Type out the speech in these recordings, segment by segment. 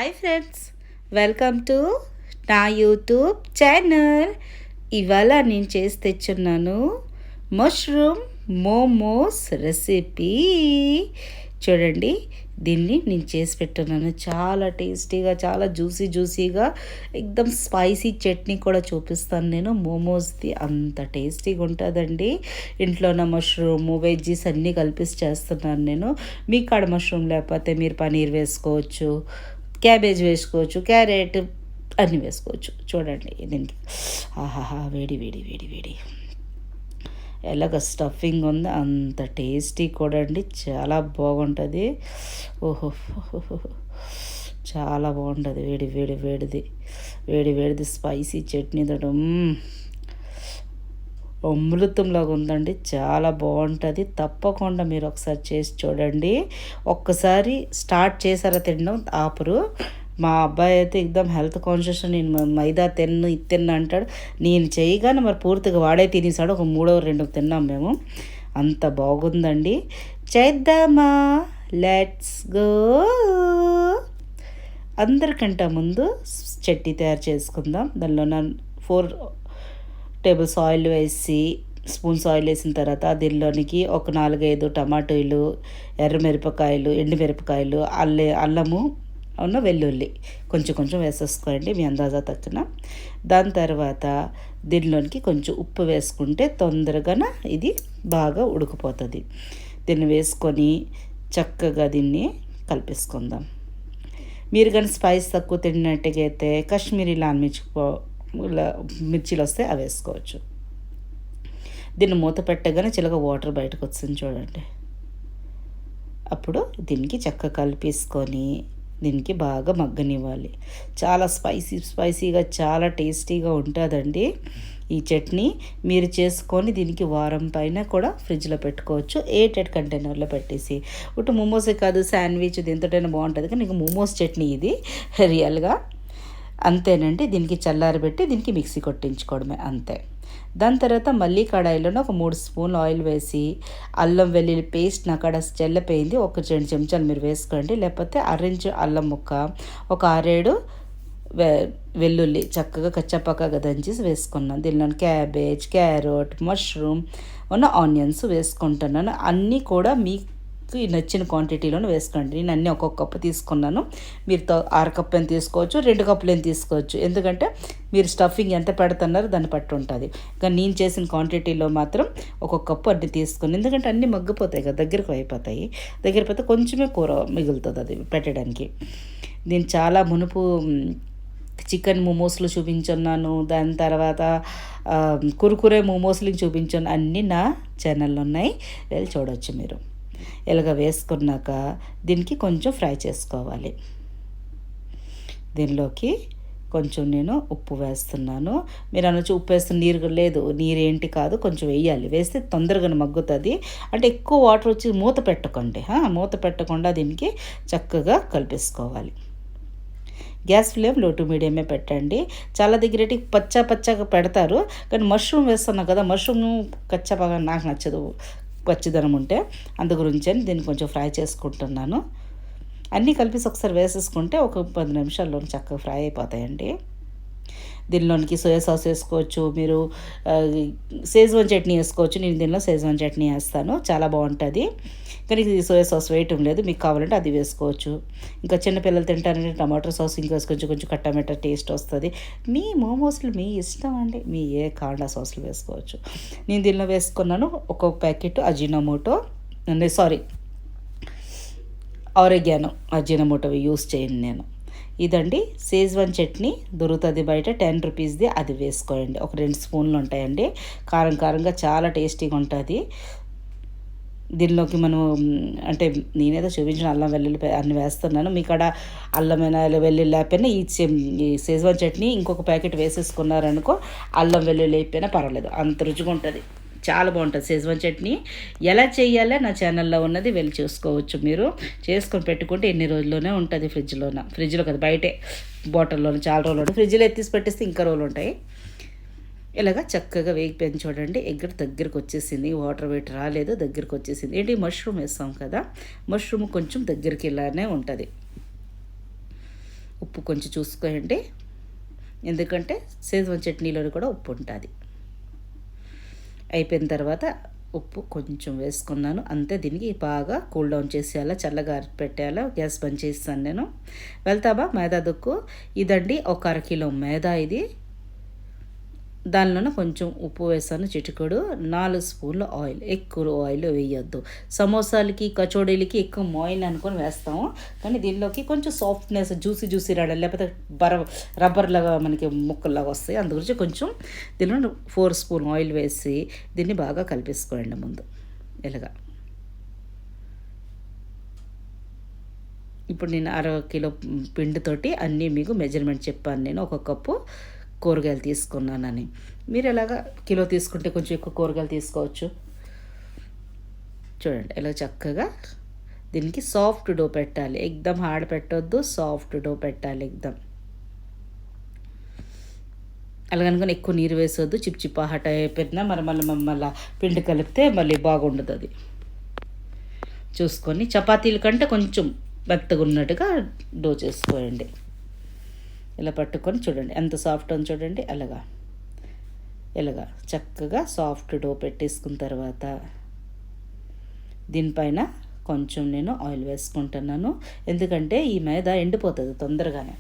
Hi friends, welcome to నా YouTube channel. ఇవాళ నేను చేసి తెచ్చున్నాను మష్రూమ్ మోమోస్ రెసిపీ. చూడండి, దీన్ని నేను చేసి పెట్టున్నాను. చాలా టేస్టీగా, చాలా జ్యూసీగా, ఎక్దమ్ స్పైసీ చట్నీ కూడా చూపిస్తాను నేను. మోమోస్ది అంత టేస్టీగా ఉంటుందండి. ఇంట్లో ఉన్న మష్రూమ్ వెజ్జీస్ అన్నీ కలిపి చేస్తున్నాను నేను. మీ కాడ మష్రూమ్ లేకపోతే మీరు పనీర్ వేసుకోవచ్చు, క్యాబేజ్ వేసుకోవచ్చు, క్యారెట్ అన్నీ వేసుకోవచ్చు. చూడండి దీనికి ఆహాహా, వేడి వేడి వేడి వేడి ఎలాగ స్టఫింగ్ ఉంది, అంత టేస్టీ కూడా అండి. చాలా బాగుంటుంది. ఓహో, చాలా బాగుంటుంది. వేడిది స్పైసీ చట్నీ తోటి అమృతంలాగా ఉందండి. చాలా బాగుంటుంది. తప్పకుండా మీరు ఒకసారి చేసి చూడండి. ఒక్కసారి స్టార్ట్ చేశారా తినడం ఆపరు. మా అబ్బాయి అయితే ఎక్దమ్ హెల్త్ కాన్షియస్. నేను మైదా తిన్ను అంటాడు. నేను చేయగానే మరి పూర్తిగా వాడే తినేసాడు. ఒక 3-2 తిన్నాం మేము. అంత బాగుందండి. చేద్దామా? Let's go. అందరికంటే ముందు చట్నీ తయారు చేసుకుందాం. దానిలో 4 టేబుల్స్ ఆయిల్ వేసి, స్పూన్స్ ఆయిల్ వేసిన తర్వాత దీనిలోనికి ఒక 4-5 టమాటోలు, ఎర్రమిరపకాయలు, ఎండుమిరపకాయలు, అల్లము వెల్లుల్లి కొంచెం వేసేసుకోండి మీ అందాజా తక్కువ. దాని తర్వాత దీనిలోనికి కొంచెం ఉప్పు వేసుకుంటే తొందరగా ఇది బాగా ఉడికిపోతుంది. దీన్ని వేసుకొని చక్కగా దీన్ని కలిపేసుకుందాం. మీరు కానీ స్పైస్ తక్కువ తిన్నట్టుగా అయితే కాశ్మీరీ లాల్ మిర్చీలు వస్తే అవి వేసుకోవచ్చు. దీన్ని మూత పెట్టగానే చిలక వాటర్ బయటకు వస్తుంది చూడండి. అప్పుడు దీనికి చక్కగా కలిపేసుకొని దీనికి బాగా మగ్గనివ్వాలి. చాలా స్పైసీగా చాలా టేస్టీగా ఉంటుందండి ఈ చట్నీ. మీరు చేసుకొని దీనికి వారం పైన కూడా ఫ్రిడ్జ్లో పెట్టుకోవచ్చు, ఎయిటెడ్ కంటైనర్లో పెట్టేసి. ఇటు మోమోసే కాదు, శాండ్విచ్ దీంతోటైనా బాగుంటుంది. కానీ నీకు మోమోస్ చట్నీ ఇది రియల్గా అంతేనండి. దీనికి చల్లారబెట్టి దీనికి మిక్సీ కొట్టించుకోవడమే, అంతే. దాని తర్వాత మళ్ళీ కడాయిలోనే ఒక 3 స్పూన్లు ఆయిల్ వేసి, అల్లం వెల్లుల్లి పేస్ట్ నా కాడ చెల్లపోయింది, ఒక 2 చెంచాలు మీరు వేసుకోండి. లేకపోతే అరెంజ్ అల్లం ముక్క, ఒక 6-7 వెల్లుల్లి చక్కగా కచ్చపక్కగా దంచేసి వేసుకున్నాను. దీనిలో క్యాబేజ్, క్యారెట్, మష్రూమ్ ఆనియన్స్ వేసుకుంటున్నాను. అన్నీ కూడా మీకు నచ్చిన క్వాంటిటీలోనే వేసుకోండి. నేను అన్నీ ఒక్కొక్క కప్పు తీసుకున్నాను. మీరు 6 కప్పు అని తీసుకోవచ్చు, 2 కప్పులు అని తీసుకోవచ్చు. ఎందుకంటే మీరు స్టఫింగ్ ఎంత పెడుతున్నారో దాన్ని పట్టి ఉంటుంది. కానీ నేను చేసిన క్వాంటిటీలో మాత్రం ఒక్కొక్క కప్పు అన్నీ తీసుకుని, ఎందుకంటే అన్నీ మగ్గిపోతాయి కదా, దగ్గరకు అయిపోతే కొంచెమే కూర మిగులుతుంది అది పెట్టడానికి. నేను చాలా మునుపు చికెన్ మోమోస్లు చూపించున్నాను, దాని తర్వాత కురుకురే మోమోస్లు చూపించాను. అన్నీ నా ఛానల్లో ఉన్నాయి, వెళ్ళి చూడవచ్చు మీరు. ఇలాగ వేసుకున్నాక దీనికి కొంచెం ఫ్రై చేసుకోవాలి. దీనిలోకి కొంచెం నేను ఉప్పు వేస్తున్నాను. మీరు అనొచ్చు ఉప్పు వేస్తున్న నీరు లేదు, నీరేంటి కాదు, కొంచెం వేయాలి. వేస్తే తొందరగా మగ్గుతుంది. అంటే ఎక్కువ వాటర్ వచ్చి మూత పెట్టకండి. మూత పెట్టకుండా దీనికి చక్కగా కలిపేసుకోవాలి. గ్యాస్ ఫ్లేమ్ లో టు మీడియమే పెట్టండి. చాలా దగ్గర పచ్చగా పెడతారు, కానీ మష్రూమ్ వేస్తున్నాం కదా, మష్రూమ్ కచ్చపగా నాకు నచ్చదు, పచ్చిదనం ఉంటే. అందు గురించి అని దీన్ని కొంచెం ఫ్రై చేసుకుంటున్నాను. అన్నీ కలిపేసి ఒకసారి వేసేసుకుంటే ఒక 10 నిమిషాల్లో చక్కగా ఫ్రై అయిపోతాయండి. దీనిలోనికి సోయా సాస్ వేసుకోవచ్చు, మీరు షెజ్వాన్ చట్నీ వేసుకోవచ్చు. నేను దీనిలో షెజ్వాన్ చట్నీ వేస్తాను, చాలా బాగుంటుంది. కానీ ఇది సోయా సాస్ వేయటం లేదు, మీకు కావాలంటే అది వేసుకోవచ్చు. ఇంకా చిన్నపిల్లలు తింటారంటే టమాటో సాస్ ఇంకా కొంచెం కట్టమెట్ట టేస్ట్ వస్తుంది. మీ మోమోస్లు మీ ఇష్టం అండి, మీ ఏ కాండా సాస్లు వేసుకోవచ్చు. నేను దీనిలో వేసుకున్నాను ఒక్కొక్క ప్యాకెట్ అజినోమోటో యూస్ చేయను నేను. ఇదండి షెజ్వాన్ చట్నీ దొరుకుతుంది బయట, 10 రూపీస్ది. అది వేసుకోండి. ఒక 2 స్పూన్లు ఉంటాయండి. కారంగా చాలా టేస్టీగా ఉంటుంది. దీనిలోకి మనం అంటే నేనేదో చూపించిన అల్లం వెల్లుల్లి అన్ని వేస్తున్నాను. మీ కాడ అల్లమైన వెల్లుల్లి లేకపోయినా ఈ షెజ్వాన్ చట్నీ ఇంకొక ప్యాకెట్ వేసేసుకున్నారనుకో, అల్లం వెల్లుల్లి అయిపోయినా పర్వాలేదు, అంత రుచిగా ఉంటుంది. చాలా బాగుంటుంది షెజ్వాన్ చట్నీ. ఎలా చేయాలో నా ఛానల్లో ఉన్నది, వెళ్ళి చూసుకోవచ్చు. మీరు చేసుకొని పెట్టుకుంటే ఎన్ని రోజుల్లోనే ఉంటుంది. ఫ్రిడ్జ్లో కదా, బయటే బాటిల్లోనే చాలా రోజులు ఉంటుంది. ఫ్రిడ్జ్లో ఎత్తిసి పెట్టేస్తే ఇంకా రోజులు ఉంటాయి. ఇలాగ చక్కగా వేగిపోయింది చూడండి. దగ్గరికి వచ్చేసింది, వాటర్ వెయిట్ రాలేదు, దగ్గరికి వచ్చేసింది. ఏంటి మష్రూమ్ వేస్తాం కదా, మష్రూమ్ కొంచెం దగ్గరికి ఇలానే ఉంటుంది. ఉప్పు కొంచెం చూసుకోండి, ఎందుకంటే షేజ్వాన్ చట్నీలో కూడా ఉప్పు ఉంటుంది. అయిపోయిన తర్వాత ఉప్పు కొంచెం వేసుకున్నాను అంతే. దీనికి బాగా కూల్ డౌన్ చేసేయాలా, చల్లగా పెట్టేయాలా. గ్యాస్ బంద్ చేస్తాను నేను. వెళ్తావా మైదా దుక్కు? ఇదండి ఒక అరకిలో మైదా ఇది. దానిలోనే కొంచెం ఉప్పు వేసాను, చిటికెడు. 4 స్పూన్ల ఆయిల్, ఎక్కువ ఆయిల్ వేయొద్దు. సమోసాలకి కచోడీలకి ఎక్కువ ఆయిల్ అనుకొని వేస్తాము, కానీ దీనిలోకి కొంచెం సాఫ్ట్నెస్, జ్యూసీ రావడం, లేకపోతే రబ్బర్ లాగా మనకి ముక్కల్లాగా వస్తాయి. అందుగురించి కొంచెం దీనిలో 4 స్పూన్ ఆయిల్ వేసి దీన్ని బాగా కలిపేసుకోండి ముందు ఇలాగా. ఇప్పుడు నేను 1/2 కిలో పిండితోటి అన్నీ మీకు మెజర్మెంట్ చెప్పాను నేను. 1 కప్పు కూరగాయలు తీసుకున్నానని. మీరు ఎలాగా కిలో తీసుకుంటే కొంచెం ఎక్కువ కూరగాయలు తీసుకోవచ్చు. చూడండి ఇలా చక్కగా దీనికి సాఫ్ట్ డో పెట్టాలి, ఎక్దమ్ హార్డ్ పెట్టొద్దు, సాఫ్ట్ డో పెట్టాలి ఎక్దమ్. అలాగనుకొని ఎక్కువ నీరు వేసొద్దు, చిప్ హట పెట్టినా మళ్ళీ పిండి కలిపితే మళ్ళీ బాగుండదు. అది చూసుకొని చపాతీల కంటే కొంచెం మెత్తగా ఉన్నట్టుగా డో చేసుకోండి. ఇలా పట్టుకొని చూడండి ఎంత సాఫ్ట్ అని చూడండి. ఇలాగా చక్కగా సాఫ్ట్ డో పెట్టేసుకున్న తర్వాత దీనిపైన కొంచెం నేను ఆయిల్ వేసుకుంటున్నాను. ఎందుకంటే ఈ మైదా ఎండిపోతుంది తొందరగానే,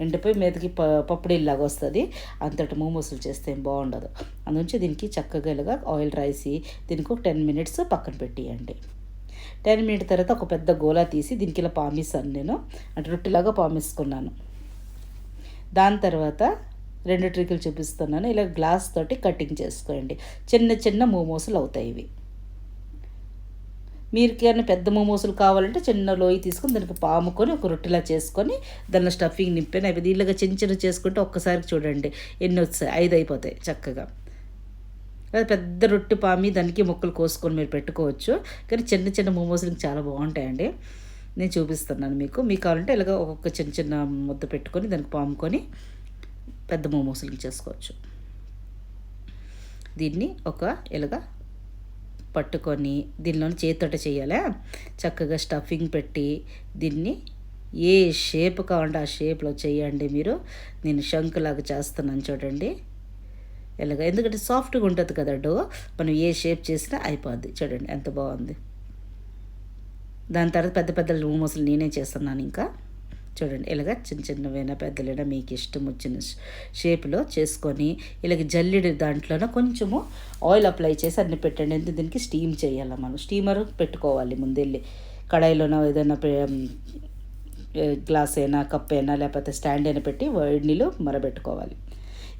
ఎండిపోయి మీదకి పప్పుడిల్లాగా వస్తుంది. అంతటి మోమోసులు చేస్తే ఏం బాగుండదు. అందుంచి దీనికి చక్కగా ఇలాగా ఆయిల్ రాసి దీనికి ఒక 10 మినిట్స్ పక్కన పెట్టేయండి. 10 మినిట్స్ తర్వాత ఒక పెద్ద గోలా తీసి దీనికి ఇలా పామిస్తాను నేను, అంటే రొట్టెలాగా పామిస్తున్నాను. దాని తర్వాత 2 ట్రిక్కులు చూపిస్తున్నాను. ఇలా గ్లాస్ తోటి కటింగ్ చేసుకోండి. చిన్న మోమోసులు అవుతాయి ఇవి. మీరు ఏమైనా పెద్ద మోమోసులు కావాలంటే చిన్న లోయి తీసుకొని దానికి పాముకొని ఒక రొట్టెలా చేసుకొని దానిలో స్టఫింగ్ నింపాను. అవి దీనిలాగా చిన్న చేసుకుంటే ఒక్కసారి చూడండి ఎన్ని వచ్చాయి, 5 అయిపోతాయి చక్కగా. పెద్ద రొట్టె పామి దానికి ముక్కలు కోసుకొని మీరు పెట్టుకోవచ్చు, కానీ చిన్న మోమోసులు చాలా బాగుంటాయండి. నేను చూపిస్తున్నాను మీకు కావాలంటే ఇలాగ ఒక్కొక్క చిన్న ముద్ద పెట్టుకొని దానికి పాముకొని పెద్ద మోమోసులు చేసుకోవచ్చు. దీన్ని ఇలాగ పట్టుకొని దీనిలో చేతితోట చేయాలా, చక్కగా స్టఫింగ్ పెట్టి దీన్ని ఏ షేప్ కావాలంటే ఆ షేప్లో చేయండి మీరు. నేను శంకులాగా చేస్తున్నాను చూడండి ఇలాగ, ఎందుకంటే సాఫ్ట్గా ఉంటుంది కదా డో, మనం ఏ షేప్ చేసినా అయిపోద్ది. చూడండి ఎంత బాగుంది. దాని తర్వాత పెద్ద మోమోసులు నేనే చేస్తున్నాను. ఇంకా చూడండి ఇలాగ చిన్నవైనా పెద్దలైనా మీకు ఇష్టం వచ్చిన షేప్లో చేసుకొని ఇలాగ జల్లెడి దాంట్లోనే కొంచెము ఆయిల్ అప్లై చేసి అన్ని పెట్టండి. ఎందుకు దీనికి స్టీమ్ చేయాలి, మనం స్టీమర్ పెట్టుకోవాలి ముందెళ్ళి. కడాయిలోనో ఏదైనా గ్లాస్ అయినా కప్ అయినా లేకపోతే స్టాండ్ అయినా పెట్టి వేడి నీళ్ళు మరబెట్టుకోవాలి.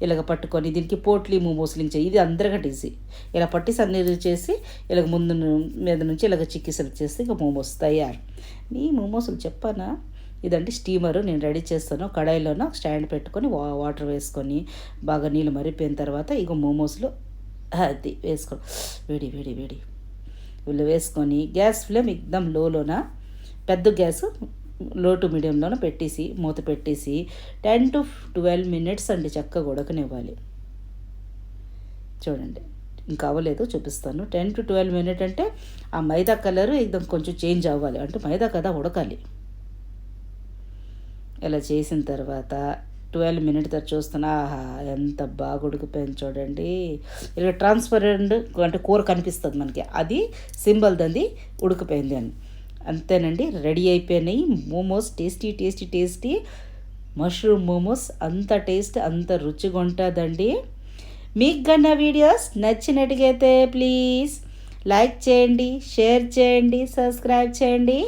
ఇలాగ పట్టుకొని దీనికి పోట్లీ మోమోస్లింగ్ చేయి, ఇది అందరికంటే ఈజీ. ఇలా పట్టేసి అన్ని చేసి ఇలాగ ముందు మీద నుంచి ఇలాగ చిక్కి సెలెక్ట్ చేస్తే ఇక మోమోస్ తయారు. ఈ మోమోసులు చెప్పానా, ఇదంటే స్టీమరు నేను రెడీ చేస్తాను. కడాయిలోనో స్టాండ్ పెట్టుకొని వాటర్ వేసుకొని బాగా నీళ్ళు మరిపోయిన తర్వాత ఇక మోమోస్లు అది వేసుకో, వేడి వీళ్ళు వేసుకొని గ్యాస్ ఫ్లేమ్ ఎక్దమ్ లోలోన, పెద్ద గ్యాస్ లో టు మీడియంలోనే పెట్టేసి మూత పెట్టేసి 10 to 12 మినిట్స్ అండి చక్కగా ఉడకనివ్వాలి. చూడండి ఇంకా అవ్వలేదు, చూపిస్తాను. 10 to 12 మినిట్ అంటే ఆ మైదా కలర్ ఎక్దమ్ కొంచెం చేంజ్ అవ్వాలి, అంటే మైదా కదా ఉడకాలి. ఇలా చేసిన తర్వాత 12 మినిట్స్ తర్వాత చూస్తున్నా, ఆహా ఎంత బాగా ఉడికిపోయింది చూడండి. ఇలా ట్రాన్స్పరెంట్ అంటే కూర కనిపిస్తుంది మనకి, అది సింబల్ దంది ఉడికిపోయింది అని. అంతేనండి, రెడీ అయిపోయినాయి మోమోస్. Tasty mushroom momos. అంత టేస్ట్, అంత రుచిగా ఉంటుందండి. మీకు కన్నా వీడియోస్ నచ్చినట్టుగైతే ప్లీజ్ లైక్ చేయండి, షేర్ చేయండి, సబ్స్క్రైబ్ చేయండి,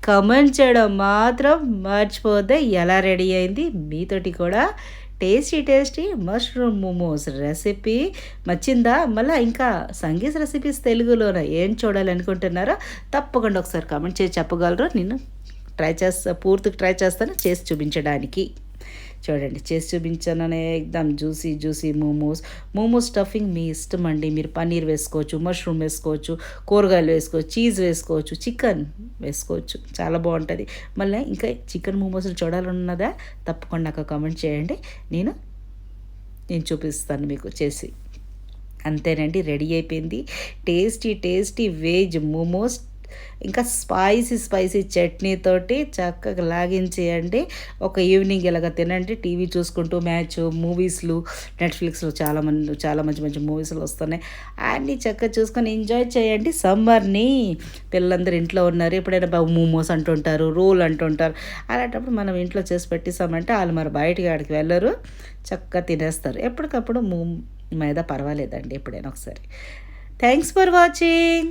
కమెంట్ చేయడం మాత్రం మర్చిపోతే. ఎలా రెడీ అయింది మీతోటి కూడా టేస్టీ మష్రూమ్ మోమోస్ రెసిపీ నచ్చిందా? మళ్ళీ ఇంకా సంగీత్ రెసిపీస్ తెలుగులోన ఏం చూడాలనుకుంటున్నారో తప్పకుండా ఒకసారి కామెంట్ చేసి చెప్పగలరు. నేను పూర్తిగా ట్రై చేస్తాను చేసి చూపించడానికి. చూడండి చేసి చూపించాననే ఎక్దమ్ జ్యూసీ మోమోస్ స్టఫింగ్ మీ ఇష్టం అండి. మీరు పన్నీర్ వేసుకోవచ్చు, మష్రూమ్ వేసుకోవచ్చు, కూరగాయలు వేసుకోవచ్చు, చీజ్ వేసుకోవచ్చు, చికెన్ వేసుకోవచ్చు, చాలా బాగుంటుంది. మళ్ళీ ఇంకా చికెన్ మోమోస్లు చూడాలన్నదా తప్పకుండా నాకు కామెంట్ చేయండి, నేను చూపిస్తాను మీకు చేసి. అంతేనండి, రెడీ అయిపోయింది టేస్టీ వెజ్ మోమోస్. ఇంకా స్పైసీ చట్నీతోటి చక్కగా లాగించేయండి. ఒక ఈవినింగ్ ఇలాగ తినండి. టీవీ చూసుకుంటూ మ్యాచ్, మూవీస్‌లు నెట్‌ఫ్లిక్స్‌లో చాలా మంచి మంచి మూవీస్‌లు వస్తున్నాయి. అన్నీ చక్కగా చూసుకొని ఎంజాయ్ చేయండి సమ్మర్‌ని. పిల్లలందరూ ఇంట్లో ఉన్నారు. ఎప్పుడైనా మోమోస్ అంటుంటారు, రోల్ అంటుంటారు. అలాంటప్పుడు మనం ఇంట్లో చేసి పెట్టేసామంటే ఆళ్ళు మరి బయటికి ఆడికి వెళ్ళరు. చక్కగా తినేస్తారు. ఎప్పటికప్పుడు మైదా పర్వాలేదండి ఎప్పుడైనా ఒకసారి. Thanks for watching.